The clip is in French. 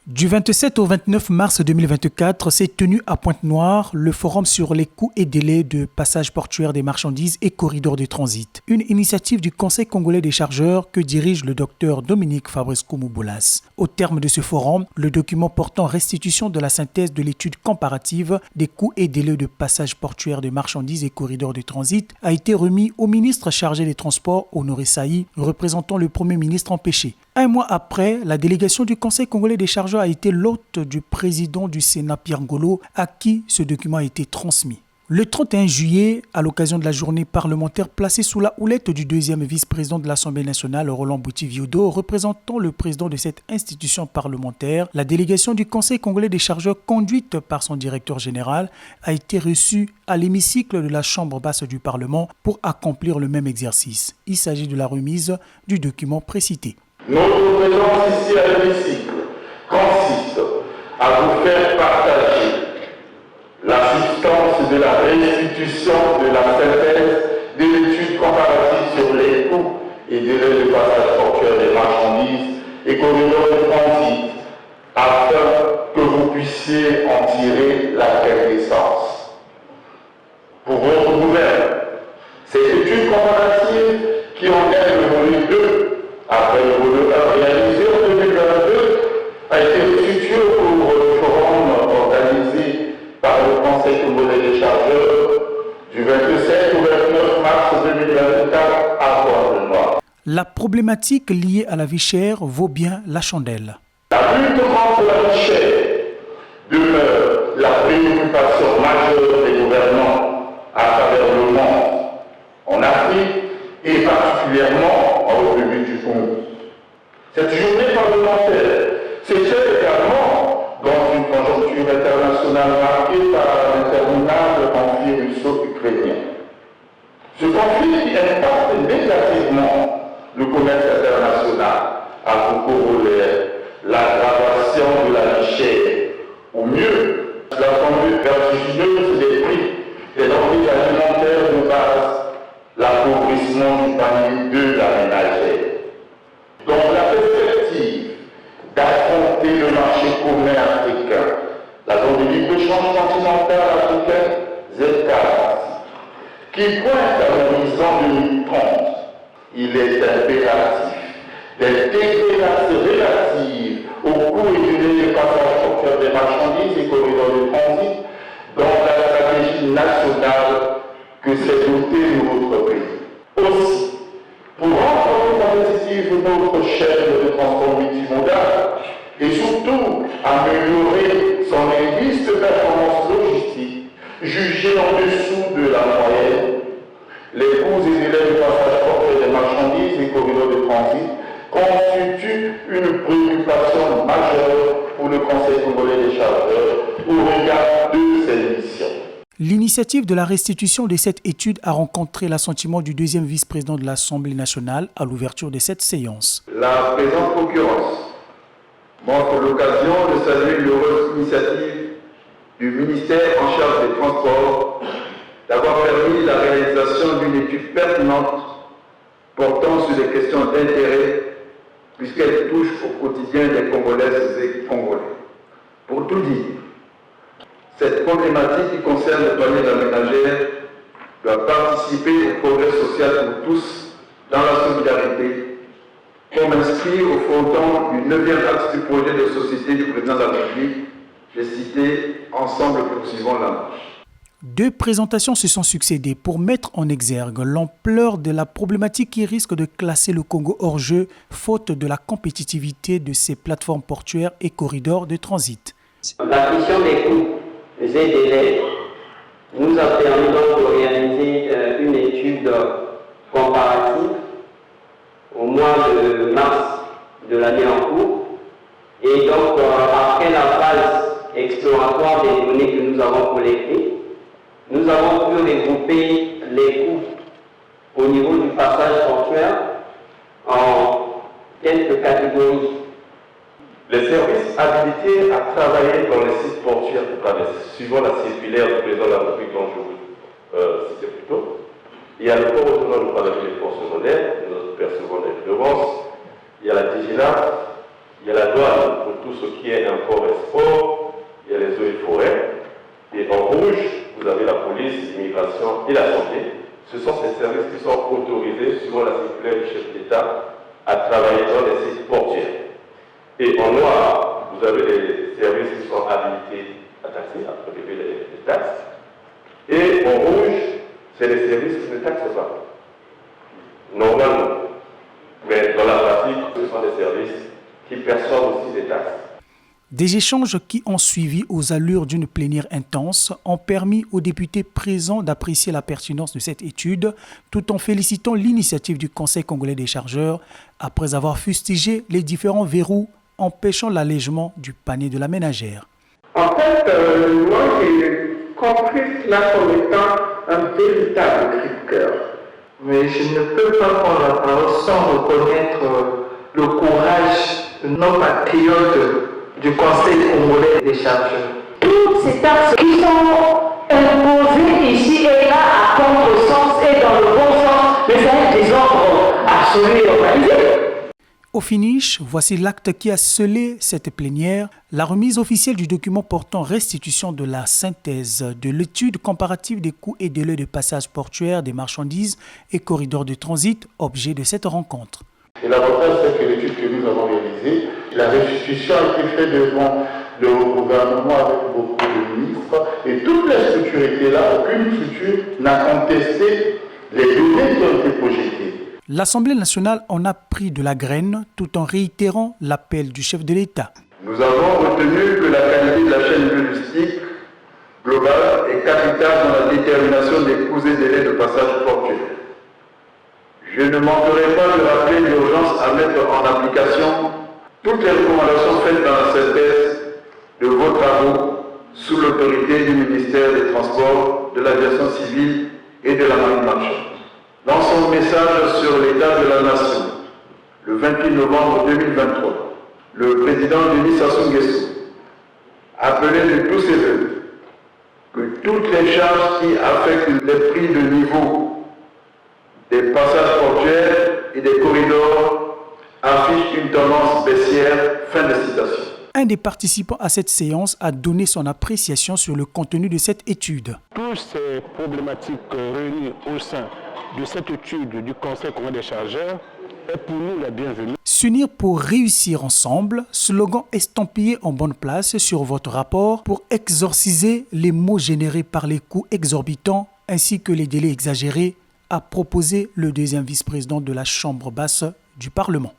Du 27 au 29 mars 2024 s'est tenu à Pointe-Noire le forum sur les coûts et délais de passage portuaire des marchandises et corridors de transit. Une initiative du Conseil congolais des chargeurs que dirige le docteur Dominique Fabrice-Koumou-Boulas. Au terme de ce forum, le document portant restitution de la synthèse de l'étude comparative des coûts et délais de passage portuaire des marchandises et corridors de transit a été remis au ministre chargé des Transports, Honoré Saï, représentant le Premier ministre empêché. Un mois après, la délégation du Conseil congolais des chargeurs a été l'hôte du président du Sénat Pierre Ngolo, à qui ce document a été transmis. Le 31 juillet, à l'occasion de la journée parlementaire placée sous la houlette du deuxième vice-président de l'Assemblée nationale, Roland Bouti-Viodo, représentant le président de cette institution parlementaire, la délégation du Conseil congolais des chargeurs, conduite par son directeur général, a été reçue à l'hémicycle de la Chambre basse du Parlement pour accomplir le même exercice. Il s'agit de la remise du document précité. Notre présence ici à l'hémicycle consiste à vous faire partager la substance de la restitution de la synthèse de l'étude comparative sur les coûts et délais de passage portuaire des marchandises et corridors de transit, afin que vous puissiez en tirer la quintessence. Pour votre gouverne, cette étude comparative qui en est le volet 2, après le volet 1 réalisé en 2022, a été restitué au cours du forum organisé par le Conseil congolais des chargeurs du 27 au 29 mars 2024 à Pointe-Noire. La problématique liée à la vie chère vaut bien la chandelle. La lutte contre la vie chère demeure la préoccupation majeure des gouvernants à travers le monde, en Afrique et particulièrement en République du Congo. Cette journée parlementaire s'échelle également dans une conjoncture internationale marquée par l'interminable conflit russo-ukrainien. Ce conflit qui impacte négativement le commerce international a pour corollaire l'aggravation de la vie chère, ou mieux, la conduite vertigineuse des prix des denrées alimentaires de base, l'appauvrissement du panier de la ménagère. Dans la perspective d'affronter le marché commun africain, la zone de libre-échange continentale africaine, Z40, qui pointe à l'horizon 2030, il est impératif d'intégrer l'accès relative aux coûts et délais de passage portuaire des marchandises et corridors de transit dans la stratégie nationale que s'est dotée notre pays. Aussi, pour rendre compétitive notre chaîne de transport multimodal et surtout améliorer son indice de performance logistique jugé en dessous de la moyenne, les coûts et délais de passage portuaire des marchandises et corridors de transit constituent une préoccupation majeure pour le Conseil congolais des chargeurs au regard de ses missions. L'initiative de la restitution de cette étude a rencontré l'assentiment du deuxième vice-président de l'Assemblée nationale à l'ouverture de cette séance. La présente occurrence montre l'occasion de saluer l'heureuse initiative du ministère en charge des Transports d'avoir permis la réalisation d'une étude pertinente portant sur des questions d'intérêt puisqu'elle touche au quotidien des Congolaises et Congolais. Pour tout dire, cette problématique qui concerne le panier de la ménagère doit participer au progrès social pour tous dans la solidarité, comme inscrit au fronton du 9e axe du projet de société du président de la République. J'ai cité « Ensemble, poursuivons la marche ». Deux présentations se sont succédées pour mettre en exergue l'ampleur de la problématique qui risque de classer le Congo hors jeu, faute de la compétitivité de ses plateformes portuaires et corridors de transit. La question des coûts et délais nous a permis donc de réaliser une étude comparative au mois de mars de l'année en cours. Et donc, après la phase exploratoire des données que nous avons collectées, nous avons pu regrouper les coûts au niveau du passage portuaire en quelques catégories. Les services habilités à travailler dans les sites portuaires de Paris, suivant la circulaire du président de la République dont je vous citais plus tôt, il y a le port autonome de Paris, les ports secondaires, nous percevons des redevances, il y a la DIGINA, Il y a la douane pour tout ce qui est import-export, il y a les eaux et forêts. Et en rouge, vous avez la police, l'immigration et la santé. Ce sont ces services qui sont autorisés, suivant la circulaire du chef d'État, à travailler dans les sites portuaires. Et en noir, vous avez les services qui sont habilités à taxer, à prélever les taxes. Et en rouge, c'est les services qui ne taxent pas. Normalement. Mais dans la pratique, ce sont des services qui perçoivent aussi des taxes. Des échanges qui ont suivi aux allures d'une plénière intense ont permis aux députés présents d'apprécier la pertinence de cette étude, tout en félicitant l'initiative du Conseil congolais des chargeurs, après avoir fustigé les différents verrous empêchant l'allègement du panier de la ménagère. En fait, moi j'ai compris cela comme étant un véritable cri de cœur. Mais je ne peux pas prendre la parole sans reconnaître le courage de nos patriotes du Conseil congolais des chargeurs. Toutes ces taxes qui sont imposées ici et là à contresens et dans le bon sens, mais c'est un désordre absolu et organisé. Au finish, voici l'acte qui a scellé cette plénière, la remise officielle du document portant restitution de la synthèse de l'étude comparative des coûts et délais de passage portuaire des marchandises et corridors de transit, objet de cette rencontre. Et l'avantage, c'est que l'étude que nous avons réalisée, la restitution a été faite devant le gouvernement avec beaucoup de ministres, et toutes les structures étaient là, aucune structure n'a contesté les données qui ont été projetées. L'Assemblée nationale en a pris de la graine tout en réitérant l'appel du chef de l'État. Nous avons retenu que la qualité de la chaîne logistique globale est capitale dans la détermination des coûts et délais de passage portuaire. Je ne manquerai pas de rappeler l'urgence à mettre en application toutes les recommandations faites dans la synthèse de vos travaux sous l'autorité du ministère des Transports, de l'Aviation civile et de la Marine marchande. Dans son message sur l'état de la nation, le 28 novembre 2023, le président Denis Sassou Nguesso appelait de tous ses vœux que toutes les charges qui affectent les prix de niveau des passages portuaires et des corridors affichent une tendance baissière. Fin de citation. Un des participants à cette séance a donné son appréciation sur le contenu de cette étude. Toutes ces problématiques réunies au sein de cette étude du Conseil congolais des chargeurs est pour nous la bienvenue. S'unir pour réussir ensemble, slogan estampillé en bonne place sur votre rapport pour exorciser les maux générés par les coûts exorbitants ainsi que les délais exagérés, a proposé le deuxième vice-président de la Chambre basse du Parlement.